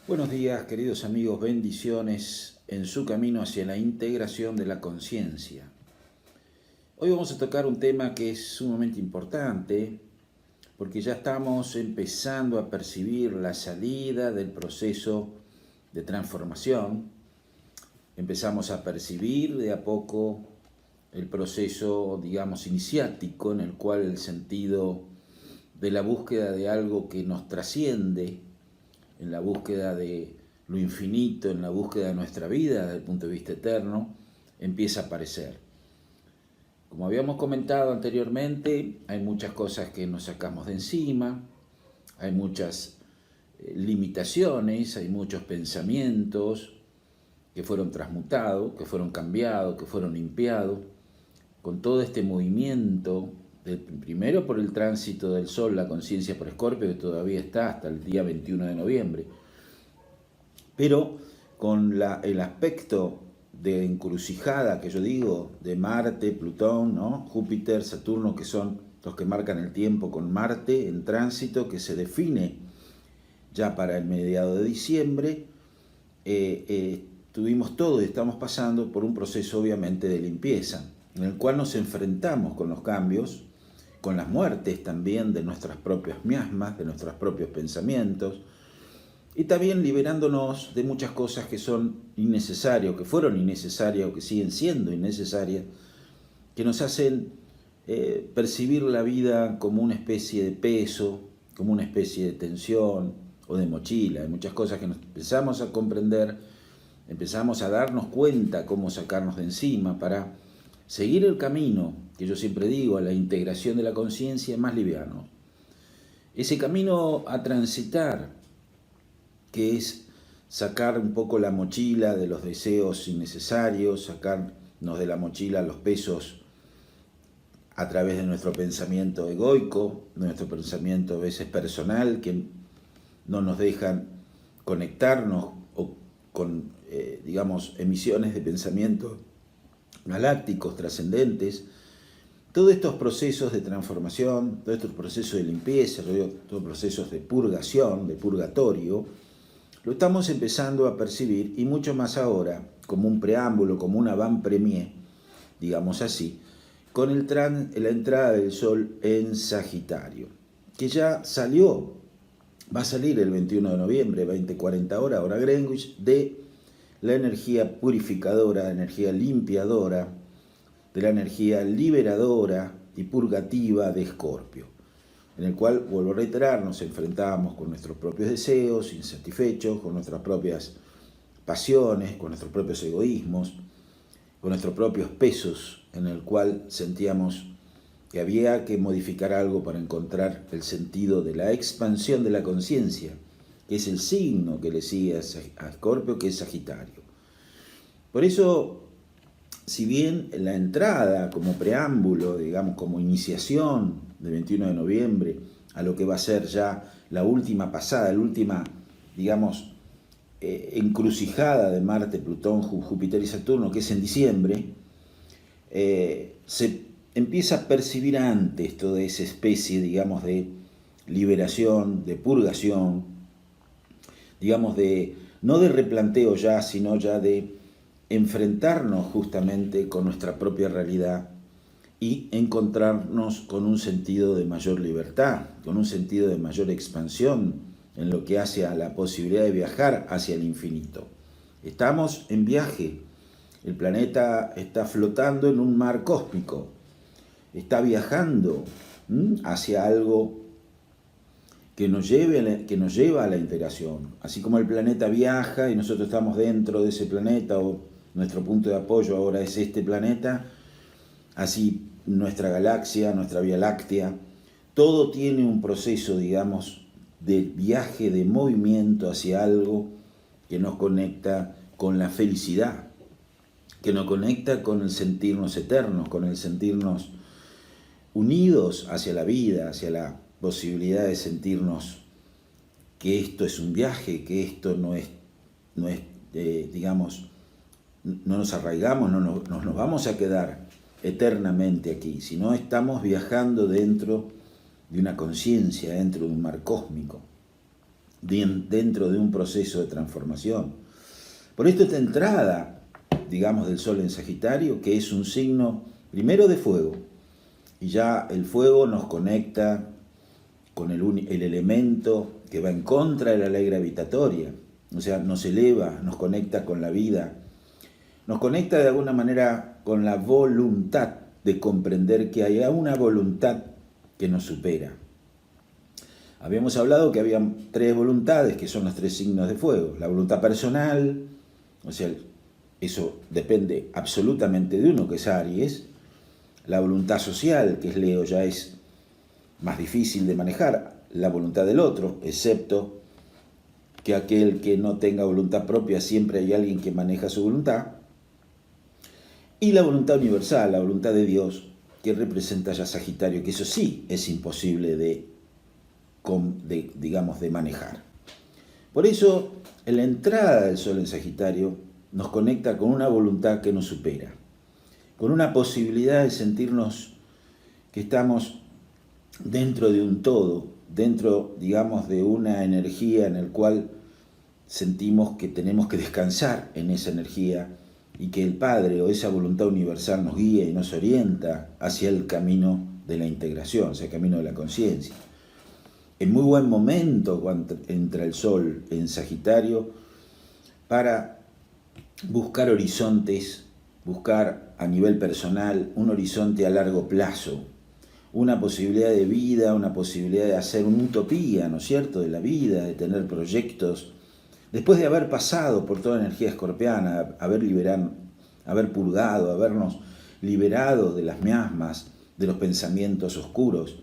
Buenos días, queridos amigos, bendiciones en su camino hacia la integración de la conciencia. Hoy vamos a tocar un tema que es sumamente importante porque ya estamos empezando a percibir la salida del proceso de transformación. Empezamos a percibir de a poco el proceso, iniciático, en el cual el sentido de la búsqueda de algo que nos trasciende, en la búsqueda de lo infinito, en la búsqueda de nuestra vida desde el punto de vista eterno, empieza a aparecer. Como habíamos comentado anteriormente, hay muchas cosas que nos sacamos de encima, hay muchas limitaciones, hay muchos pensamientos que fueron transmutados, que fueron cambiados, que fueron limpiados, con todo este movimiento, primero por el tránsito del Sol, la conciencia por Escorpio, que todavía está hasta el día 21 de noviembre, pero con el aspecto de encrucijada que yo digo, de Marte, Plutón, ¿no? Júpiter, Saturno, que son los que marcan el tiempo con Marte en tránsito, que se define ya para el mediado de diciembre, tuvimos todo y estamos pasando por un proceso obviamente de limpieza, en el cual nos enfrentamos con los cambios, con las muertes también de nuestras propias miasmas, de nuestros propios pensamientos, y también liberándonos de muchas cosas que son innecesarias, que fueron innecesarias o que siguen siendo innecesarias, que nos hacen percibir la vida como una especie de peso, como una especie de tensión o de mochila. Hay muchas cosas que nos empezamos a comprender, empezamos a darnos cuenta cómo sacarnos de encima para seguir el camino, que yo siempre digo, a la integración de la conciencia más liviano. Ese camino a transitar, que es sacar un poco la mochila de los deseos innecesarios, sacarnos de la mochila los pesos a través de nuestro pensamiento egoico, de nuestro pensamiento a veces personal, que no nos dejan conectarnos o con, emisiones de pensamiento galácticos, trascendentes. Todos estos procesos de transformación, todos estos procesos de limpieza, todos procesos de purgación, de purgatorio, lo estamos empezando a percibir, y mucho más ahora, como un preámbulo, como un avant-premier, digamos así, con la entrada del Sol en Sagitario, que ya salió, va a salir el 21 de noviembre, 20:40 hora Greenwich, de la energía purificadora, la energía limpiadora, de la energía liberadora y purgativa de Escorpio, en el cual, vuelvo a reiterar, nos enfrentamos con nuestros propios deseos insatisfechos, con nuestras propias pasiones, con nuestros propios egoísmos, con nuestros propios pesos, en el cual sentíamos que había que modificar algo para encontrar el sentido de la expansión de la conciencia, que es el signo que le sigue a Escorpio, que es Sagitario. Por eso, si bien la entrada como preámbulo, digamos, como iniciación del 21 de noviembre a lo que va a ser ya la última pasada, la última, encrucijada de Marte, Plutón, Júpiter y Saturno, que es en diciembre, se empieza a percibir antes toda esa especie, de liberación, de purgación, no de replanteo ya, sino ya de enfrentarnos justamente con nuestra propia realidad y encontrarnos con un sentido de mayor libertad, con un sentido de mayor expansión en lo que hace a la posibilidad de viajar hacia el infinito. Estamos en viaje, el planeta está flotando en un mar cósmico, está viajando hacia algo que nos lleva a la integración. Así como el planeta viaja y nosotros estamos dentro de ese planeta, o nuestro punto de apoyo ahora es este planeta, así nuestra galaxia, nuestra Vía Láctea, todo tiene un proceso, de viaje, de movimiento hacia algo que nos conecta con la felicidad, que nos conecta con el sentirnos eternos, con el sentirnos unidos hacia la vida, hacia la posibilidad de sentirnos que esto es un viaje, que esto no nos arraigamos, no nos vamos a quedar eternamente aquí, sino estamos viajando dentro de una conciencia, dentro de un mar cósmico. dentro de un proceso de transformación. Por esto esta entrada, digamos, del Sol en Sagitario, que es un signo primero de fuego, y ya el fuego nos conecta con el elemento que va en contra de la ley gravitatoria, o sea, nos eleva, nos conecta con la vida, nos conecta de alguna manera con la voluntad de comprender que hay una voluntad que nos supera. Habíamos hablado que había 3 voluntades, que son los 3 signos de fuego. La voluntad personal, o sea, eso depende absolutamente de uno, que es Aries. La voluntad social, que es Leo, ya es más difícil de manejar. La voluntad del otro, excepto que aquel que no tenga voluntad propia, siempre hay alguien que maneja su voluntad. Y la voluntad universal, la voluntad de Dios, que representa ya Sagitario, que eso sí es imposible de manejar. Por eso, en la entrada del Sol en Sagitario nos conecta con una voluntad que nos supera, con una posibilidad de sentirnos que estamos dentro de un todo, dentro, digamos, de una energía en la cual sentimos que tenemos que descansar en esa energía y que el Padre o esa voluntad universal nos guía y nos orienta hacia el camino de la integración, hacia el camino de la conciencia. En muy buen momento cuando entra el Sol en Sagitario para buscar horizontes, buscar a nivel personal un horizonte a largo plazo, una posibilidad de vida, una posibilidad de hacer una utopía, ¿no es cierto?, de la vida, de tener proyectos. Después de haber pasado por toda la energía escorpiana, haber purgado, habernos liberado de las miasmas, de los pensamientos oscuros,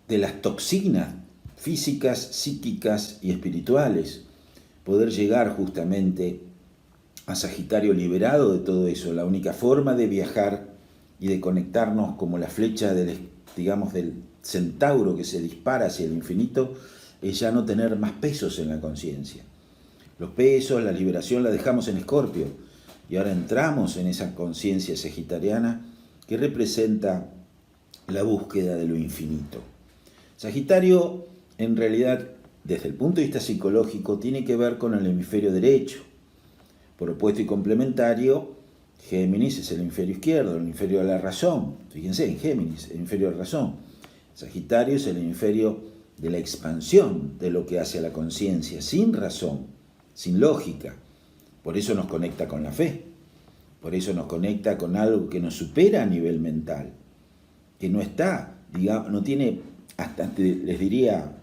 de las toxinas físicas, psíquicas y espirituales, poder llegar justamente a Sagitario liberado de todo eso. La única forma de viajar y de conectarnos como la flecha del centauro que se dispara hacia el infinito es ya no tener más pesos en la conciencia. Los pesos, la liberación la dejamos en Escorpio y ahora entramos en esa conciencia sagitariana que representa la búsqueda de lo infinito. Sagitario, en realidad, desde el punto de vista psicológico, tiene que ver con el hemisferio derecho. Por opuesto y complementario, Géminis es el hemisferio izquierdo, el hemisferio de la razón. Fíjense, en Géminis, el hemisferio de la razón. Sagitario es el hemisferio de la expansión de lo que hace a la conciencia, sin razón, sin lógica. Por eso nos conecta con la fe. Por eso nos conecta con algo que nos supera a nivel mental. Que no está, no tiene, hasta les diría,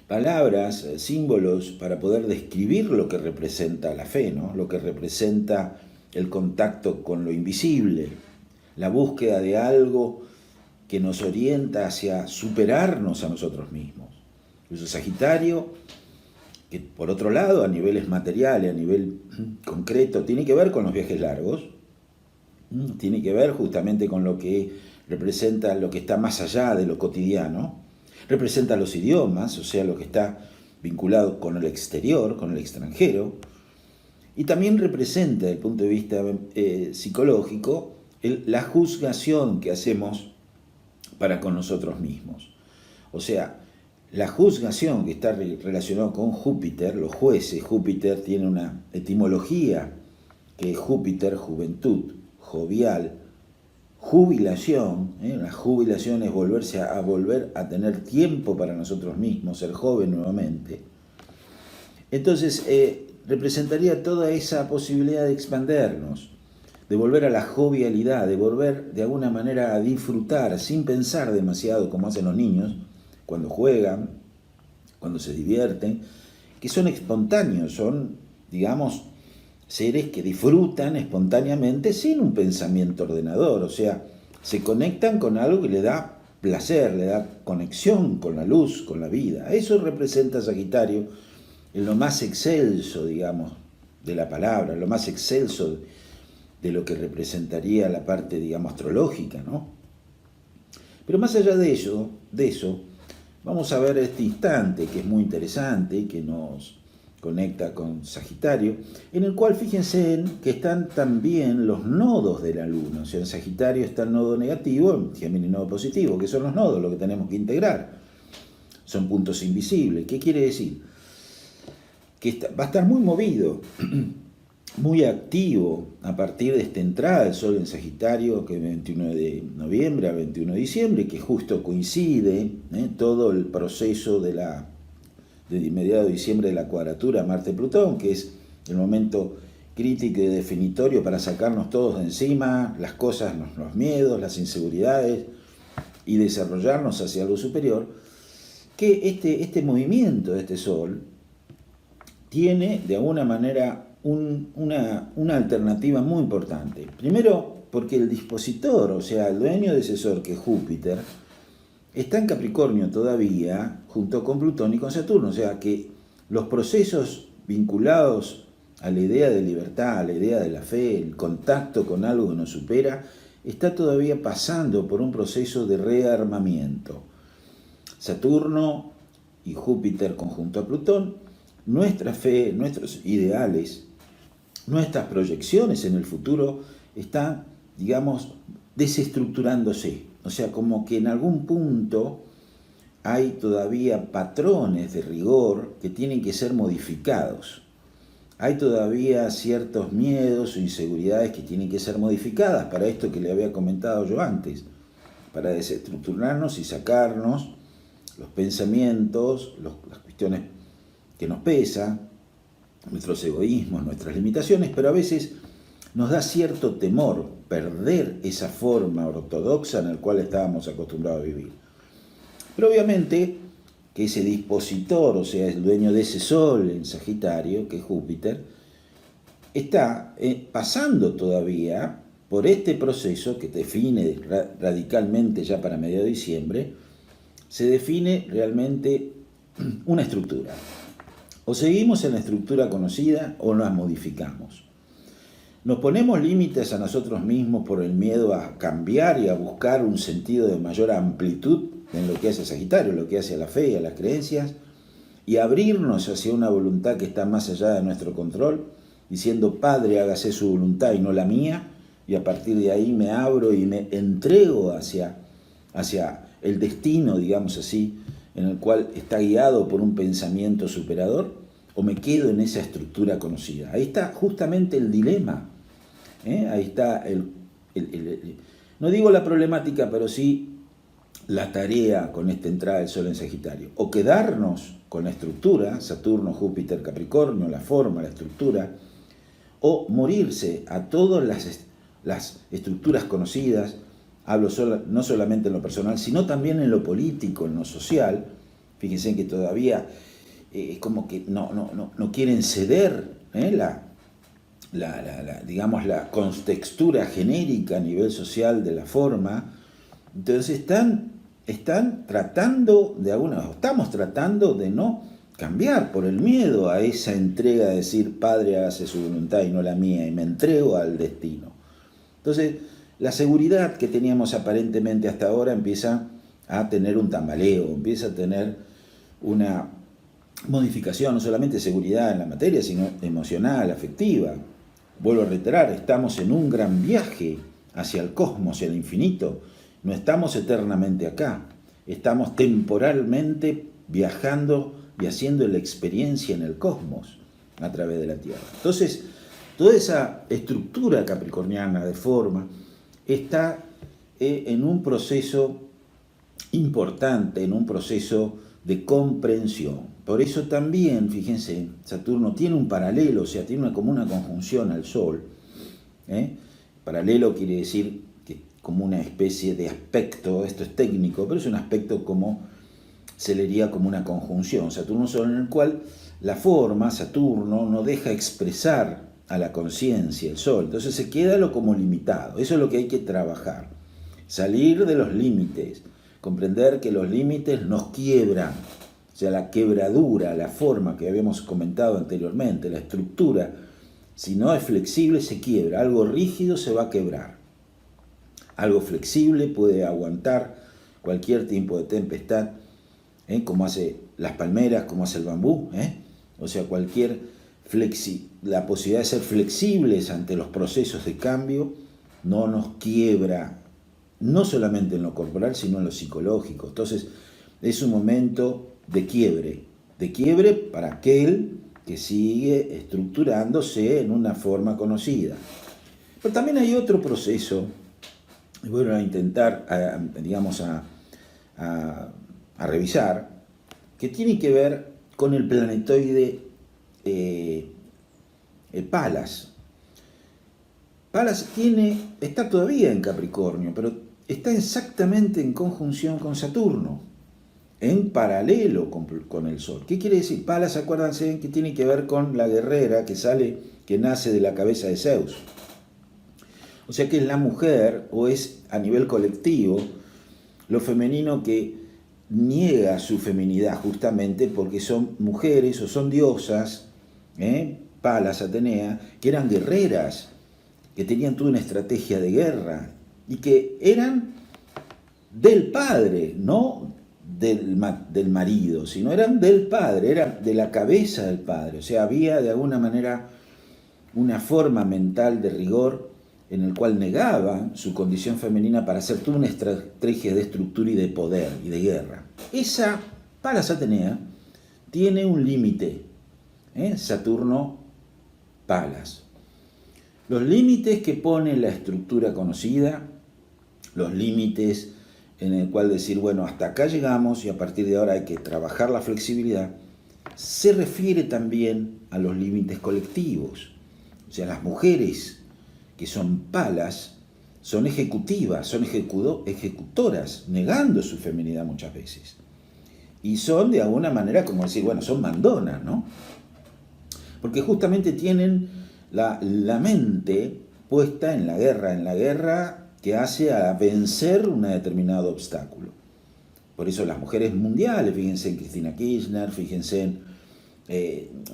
palabras, símbolos para poder describir lo que representa la fe, ¿no? Lo que representa el contacto con lo invisible, la búsqueda de algo que nos orienta hacia superarnos a nosotros mismos. Eso es Sagitario, que por otro lado, a niveles materiales, a nivel concreto, tiene que ver con los viajes largos, tiene que ver justamente con lo que representa lo que está más allá de lo cotidiano, representa los idiomas, o sea, lo que está vinculado con el exterior, con el extranjero, y también representa, desde el punto de vista psicológico, la juzgación que hacemos para con nosotros mismos. O sea, la juzgación que está relacionada con Júpiter, los jueces. Júpiter tiene una etimología que es Júpiter, juventud, jovial, jubilación. La jubilación es volver a tener tiempo para nosotros mismos, ser joven nuevamente. Entonces, representaría toda esa posibilidad de expandernos, de volver a la jovialidad, de volver de alguna manera a disfrutar sin pensar demasiado como hacen los niños cuando juegan, cuando se divierten, que son espontáneos, son, digamos, seres que disfrutan espontáneamente sin un pensamiento ordenador, o sea, se conectan con algo que le da placer, le da conexión con la luz, con la vida. Eso representa Sagitario en lo más excelso, digamos, de la palabra, lo más excelso de lo que representaría la parte, digamos, astrológica, ¿no? Pero más allá de eso, vamos a ver este instante que es muy interesante, que nos conecta con Sagitario, en el cual fíjense que están también los nodos de la luna. O sea, en Sagitario está el nodo negativo, en Géminis nodo positivo, que son los nodos, lo que tenemos que integrar. son puntos invisibles. ¿Qué quiere decir? Que va a estar muy movido, muy activo a partir de esta entrada del Sol en Sagitario, que es 21 de noviembre a 21 de diciembre, que justo coincide todo el proceso de mediados de diciembre de la cuadratura Marte-Plutón, que es el momento crítico y definitorio para sacarnos todos de encima las cosas, los miedos, las inseguridades y desarrollarnos hacia algo superior, que este movimiento de este Sol tiene de alguna manera una alternativa muy importante. Primero, porque el dispositor, o sea, el dueño de ese Sol, que es Júpiter, está en Capricornio todavía, junto con Plutón y con Saturno, o sea que los procesos vinculados a la idea de libertad, a la idea de la fe, el contacto con algo que nos supera, está todavía pasando por un proceso de rearmamiento. Saturno y Júpiter conjunto a Plutón, nuestra fe, nuestros ideales, nuestras proyecciones en el futuro están, digamos, desestructurándose. O sea, como que en algún punto hay todavía patrones de rigor que tienen que ser modificados. Hay todavía ciertos miedos o inseguridades que tienen que ser modificadas para esto que le había comentado yo antes, para desestructurarnos y sacarnos los pensamientos, las cuestiones que nos pesan, nuestros egoísmos, nuestras limitaciones, pero a veces nos da cierto temor perder esa forma ortodoxa en la cual estábamos acostumbrados a vivir. Pero obviamente que ese dispositor, o sea, el dueño de ese Sol en Sagitario, que es Júpiter, está pasando todavía por este proceso que define radicalmente ya para mediados de diciembre, se define realmente una estructura. O seguimos en la estructura conocida o la modificamos. Nos ponemos límites a nosotros mismos por el miedo a cambiar y a buscar un sentido de mayor amplitud en lo que hace a Sagitario, lo que hace a la fe y a las creencias, y abrirnos hacia una voluntad que está más allá de nuestro control, diciendo, Padre, hágase su voluntad y no la mía, y a partir de ahí me abro y me entrego hacia el destino, digamos así, en el cual está guiado por un pensamiento superador, o me quedo en esa estructura conocida. Ahí está justamente el dilema. Ahí está no digo la problemática, pero sí la tarea con esta entrada del Sol en Sagitario. O quedarnos con la estructura, Saturno, Júpiter, Capricornio, la forma, la estructura, o morirse a todas las estructuras conocidas. Hablo no solamente en lo personal, sino también en lo político, en lo social. Fíjense que todavía como que no quieren ceder digamos, la contextura genérica a nivel social de la forma. Entonces estamos tratando de no cambiar por el miedo a esa entrega de decir, Padre, hágase su voluntad y no la mía, y me entrego al destino. Entonces, la seguridad que teníamos aparentemente hasta ahora empieza a tener un tambaleo, empieza a tener una modificación, no solamente seguridad en la materia, sino emocional, afectiva. Vuelvo a reiterar, estamos en un gran viaje hacia el cosmos, hacia el infinito. No estamos eternamente acá, estamos temporalmente viajando y haciendo la experiencia en el cosmos a través de la Tierra. Entonces, toda esa estructura capricorniana de forma está en un proceso importante, en un proceso de comprensión. Por eso también, fíjense, Saturno tiene un paralelo, o sea, tiene como una conjunción al Sol. Paralelo quiere decir que como una especie de aspecto, esto es técnico, pero es un aspecto como, se leería como una conjunción, Saturno-Sol, en el cual la forma, Saturno, no deja expresar a la conciencia, el Sol, entonces se queda lo como limitado. Eso es lo que hay que trabajar, salir de los límites, comprender que los límites nos quiebran, o sea, la quebradura, la forma que habíamos comentado anteriormente, la estructura, si no es flexible se quiebra, algo rígido se va a quebrar, algo flexible puede aguantar cualquier tipo de tempestad, como hace las palmeras, como hace el bambú, o sea, la posibilidad de ser flexibles ante los procesos de cambio no nos quiebra, no solamente en lo corporal, sino en lo psicológico. Entonces, es un momento de quiebre para aquel que sigue estructurándose en una forma conocida. Pero también hay otro proceso, y bueno, a intentar, a revisar, que tiene que ver con el planetoide Palas. Palas está todavía en Capricornio, pero está exactamente en conjunción con Saturno, en paralelo con el Sol. ¿Qué quiere decir? Palas, acuérdense que tiene que ver con la guerrera que nace de la cabeza de Zeus. O sea que es la mujer, o es a nivel colectivo, lo femenino que niega su feminidad justamente porque son mujeres o son diosas, Palas, Atenea, que eran guerreras, que tenían toda una estrategia de guerra y que eran del padre, no del marido, sino eran del padre, eran de la cabeza del padre. O sea, había de alguna manera una forma mental de rigor en el cual negaba su condición femenina para hacer toda una estrategia de estructura y de poder y de guerra. Esa Palas Atenea tiene un límite, Saturno Palas. Los límites que pone la estructura conocida, los límites en el cual decir, bueno, hasta acá llegamos y a partir de ahora hay que trabajar la flexibilidad, se refiere también a los límites colectivos. O sea, las mujeres que son Palas son ejecutivas, son ejecutoras, negando su feminidad muchas veces. Y son de alguna manera como decir, bueno, son mandonas, ¿no? Porque justamente tienen la mente puesta en la guerra que hace a vencer un determinado obstáculo. Por eso las mujeres mundiales, fíjense en Cristina Kirchner, fíjense en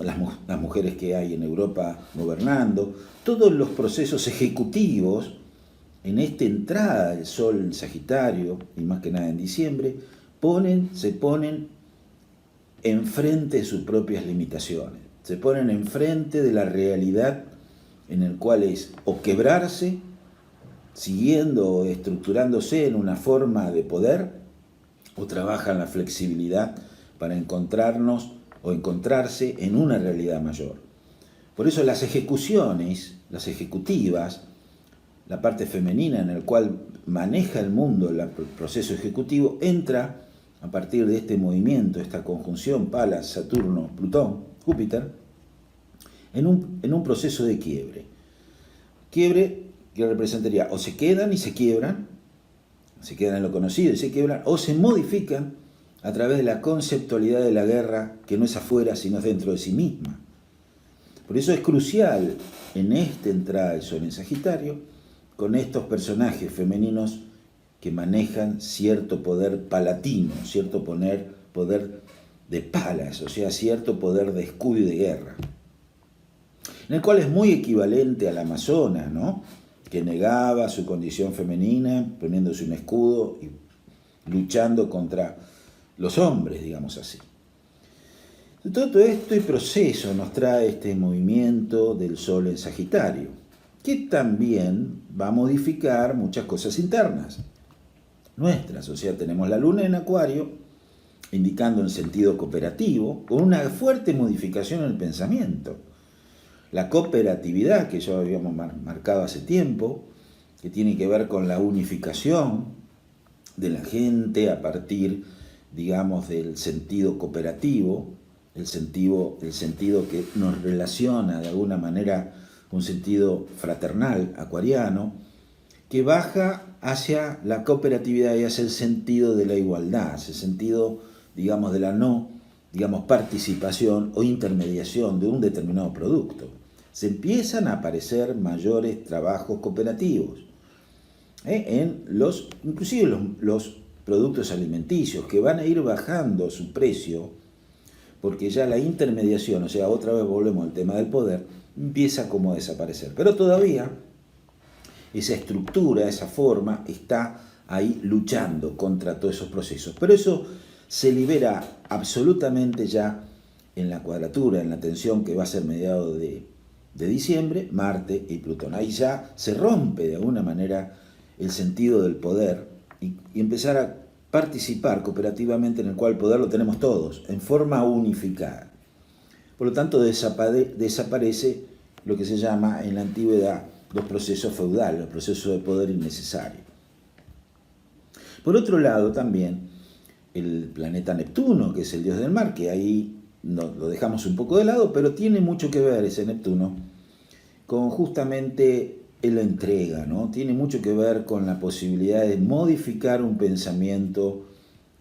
las mujeres que hay en Europa gobernando, todos los procesos ejecutivos en esta entrada del Sol en Sagitario, y más que nada en diciembre, se ponen enfrente de sus propias limitaciones, se ponen enfrente de la realidad en el cual es o quebrarse, siguiendo o estructurándose en una forma de poder, o trabajan la flexibilidad para encontrarnos o encontrarse en una realidad mayor. Por eso las ejecuciones, las ejecutivas, la parte femenina en el cual maneja el mundo el proceso ejecutivo, entra a partir de este movimiento, esta conjunción Palas, Saturno, Plutón, Júpiter, en un proceso de quiebre. Quiebre que representaría o se quedan y se quiebran, se quedan en lo conocido y se quiebran, o se modifican a través de la conceptualidad de la guerra, que no es afuera, sino dentro de sí misma. Por eso es crucial en esta entrada del Sol en Sagitario, con estos personajes femeninos que manejan cierto poder palatino, cierto poder de palas, o sea, cierto poder de escudo y de guerra, en el cual es muy equivalente a la amazona, ¿no?, que negaba su condición femenina, poniéndose un escudo y luchando contra los hombres, digamos así. Todo este proceso nos trae este movimiento del Sol en Sagitario, que también va a modificar muchas cosas internas nuestras. O sea, tenemos la Luna en Acuario, indicando en sentido cooperativo, con una fuerte modificación en el pensamiento. La cooperatividad, que ya habíamos marcado hace tiempo, que tiene que ver con la unificación de la gente a partir, digamos, del sentido cooperativo, el sentido que nos relaciona de alguna manera un sentido fraternal acuariano, que baja hacia la cooperatividad y hacia el sentido de la igualdad, ese sentido, digamos, de la participación o intermediación de un determinado producto. Se empiezan a aparecer mayores trabajos cooperativos, inclusive los productos alimenticios, que van a ir bajando su precio, porque ya la intermediación, o sea, otra vez volvemos al tema del poder, empieza como a desaparecer. Pero todavía esa estructura, esa forma, está ahí luchando contra todos esos procesos. Pero eso se libera absolutamente ya en la cuadratura, en la tensión que va a ser mediado de diciembre, Marte y Plutón. Ahí ya se rompe de alguna manera el sentido del poder y empezar a participar cooperativamente, en el cual el poder lo tenemos todos, en forma unificada. Por lo tanto, desaparece lo que se llama en la antigüedad los procesos feudales, los procesos de poder innecesarios. Por otro lado, también el planeta Neptuno, que es el dios del mar, que ahí lo dejamos un poco de lado, pero tiene mucho que ver ese Neptuno con justamente la entrega, ¿no? Tiene mucho que ver con la posibilidad de modificar un pensamiento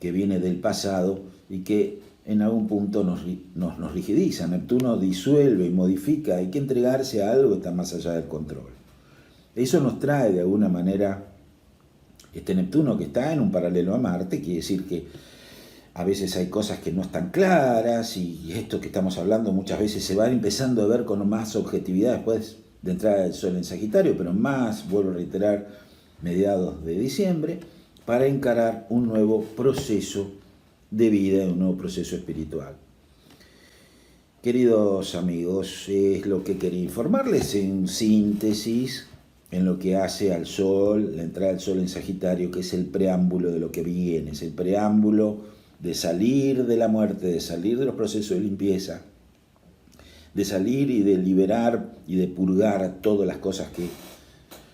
que viene del pasado y que en algún punto nos rigidiza. Neptuno disuelve y modifica, hay que entregarse a algo que está más allá del control. Eso nos trae de alguna manera este Neptuno, que está en un paralelo a Marte, quiere decir que a veces hay cosas que no están claras, y esto que estamos hablando muchas veces se va empezando a ver con más objetividad después de entrada del Sol en Sagitario, pero más, vuelvo a reiterar, mediados de diciembre, para encarar un nuevo proceso de vida, un nuevo proceso espiritual. Queridos amigos, es lo que quería informarles en síntesis, en lo que hace al Sol, la entrada del Sol en Sagitario, que es el preámbulo de lo que viene, es el preámbulo de salir de la muerte, de salir de los procesos de limpieza, de salir y de liberar y de purgar todas las cosas que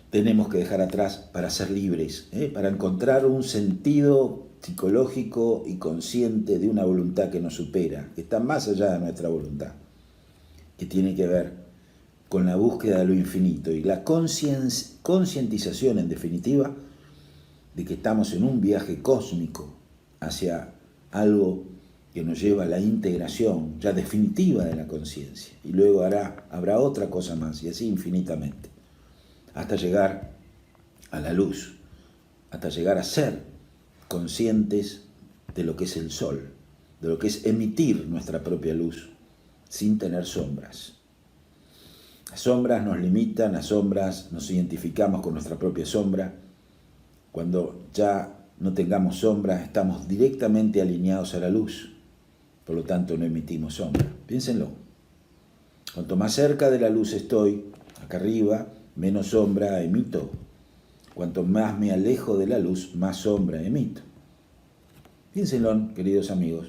tenemos que dejar atrás para ser libres, para encontrar un sentido psicológico y consciente de una voluntad que nos supera, que está más allá de nuestra voluntad, que tiene que ver con la búsqueda de lo infinito y la concientización, en definitiva, de que estamos en un viaje cósmico hacia algo que nos lleva a la integración ya definitiva de la conciencia, y luego habrá otra cosa más, y así infinitamente, hasta llegar a la luz, hasta llegar a ser conscientes de lo que es el Sol, de lo que es emitir nuestra propia luz sin tener sombras. Las sombras nos limitan, las sombras nos identificamos con nuestra propia sombra. Cuando ya no tengamos sombras, estamos directamente alineados a la luz, por lo tanto no emitimos sombra. Piénsenlo. Cuanto más cerca de la luz estoy, acá arriba, menos sombra emito. Cuanto más me alejo de la luz, más sombra emito. Piénsenlo, queridos amigos,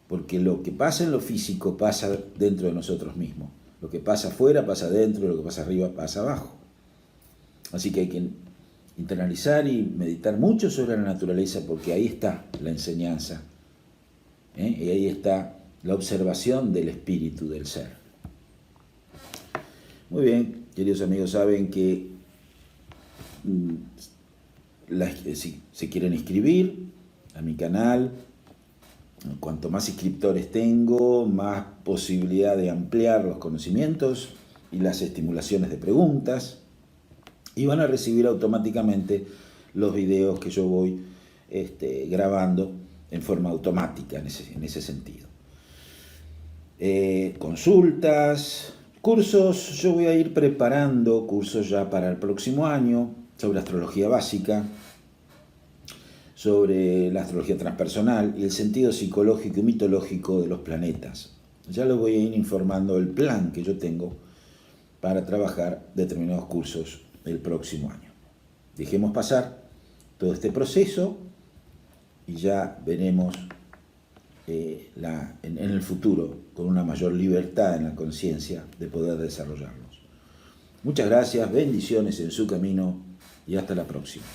porque lo que pasa en lo físico pasa dentro de nosotros mismos. Lo que pasa afuera pasa adentro, lo que pasa arriba pasa abajo. Así que hay que internalizar y meditar mucho sobre la naturaleza, porque ahí está la enseñanza, y ahí está la observación del espíritu del ser. Muy bien, queridos amigos, saben que si se quieren inscribir a mi canal, cuanto más suscriptores tengo, más posibilidad de ampliar los conocimientos y las estimulaciones de preguntas, y van a recibir automáticamente los videos que yo voy grabando en forma automática en ese sentido. Consultas, cursos, yo voy a ir preparando cursos ya para el próximo año sobre astrología básica, sobre la astrología transpersonal y el sentido psicológico y mitológico de los planetas. Ya les voy a ir informando el plan que yo tengo para trabajar determinados cursos el próximo año. Dejemos pasar todo este proceso y ya veremos en el futuro con una mayor libertad en la conciencia de poder desarrollarlos. Muchas gracias, bendiciones en su camino y hasta la próxima.